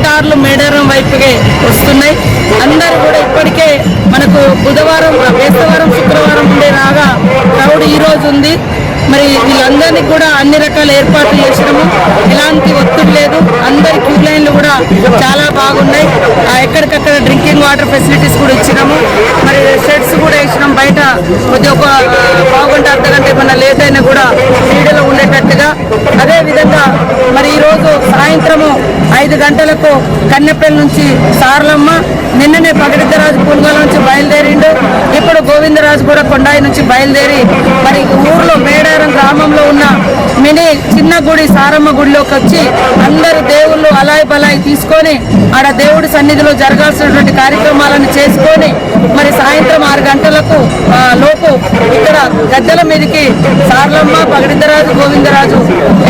కార్లు మేడారం వైపుకే వస్తున్నాయి. అందరూ కూడా ఇప్పటికే మనకు బుధవారం, బేస్తవారం, శుక్రవారం ఉండే రాగా క్రౌడ్ ఈ రోజు ఉంది. మరి వీళ్ళందరినీ కూడా అన్ని రకాల ఏర్పాట్లు చేసినాము. ఎలాంటి ఒత్తిడి లేదు. అందరి క్యూ లైన్లు కూడా చాలా బాగున్నాయి. ఎక్కడికక్కడ డ్రింకింగ్ వాటర్ ఫెసిలిటీస్ కూడా ఇచ్చినాము. మరి షెడ్స్ కూడా వేసినాం. బయట కొద్ది ఒక పావుగంట అర్ధగంట ఏమన్నా లేట్ అయినా కూడా నీడలో ఉండేటట్టుగా. అదేవిధంగా మరి ఈరోజు సాయంత్రము 5 గంటలకు కన్నెపల్లి నుంచి సార్లమ్మ, నిన్ననే పగడిద్దరాజు పుల్గల నుంచి బయలుదేరిండు. ఇప్పుడు గోవిందరాజు కూడా కొండాయి నుంచి బయలుదేరి మరి ఊర్లో మేడారం గ్రామంలో ఉన్న మినీ చిన్న గుడి సారమ్మ గుడిలోకి వచ్చి అందరు దేవుళ్ళు అలాయి బలాయి తీసుకొని ఆడ దేవుడి సన్నిధిలో జరగాల్సినటువంటి కార్యక్రమాలను చేసుకొని మరి సాయంత్రం 6 గంటలకు లోపు ఇక్కడ గద్దెల మీదకి సార్లమ్మ, పగడిద్దరాజు, గోవిందరాజు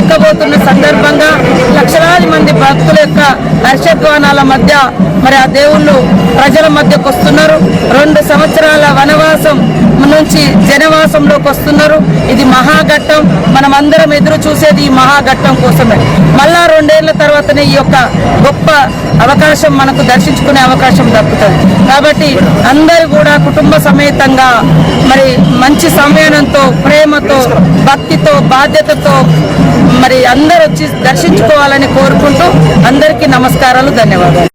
ఎక్కబోతున్న సందర్భంగా లక్షలాది మంది భక్తుల యొక్క హర్షధ్వానాల మధ్య మరి ఆ దేవుళ్ళు ప్రజల మధ్యకు వస్తున్నారు. 2 సంవత్సరాల వనవాసం నుంచి జనవాసంలోకి వస్తున్నారు. ఇది మహాఘట్టం. మనం అందరం ఎదురు చూసేది ఈ మహాఘట్టం కోసమే. మళ్ళా 2 ఏళ్ల తర్వాతనే ఈ యొక్క గొప్ప అవకాశం మనకు దర్శించుకునే అవకాశం దక్కుతుంది. కాబట్టి అందరూ కూడా కుటుంబ సమేతంగా మరి మంచి సమయంతో, ప్రేమతో, భక్తితో, బాధ్యతతో మరి అందరూ వచ్చి దర్శించుకోవాలని కోరుకుంటూ అందరికీ నమస్కారాలు, ధన్యవాదాలు.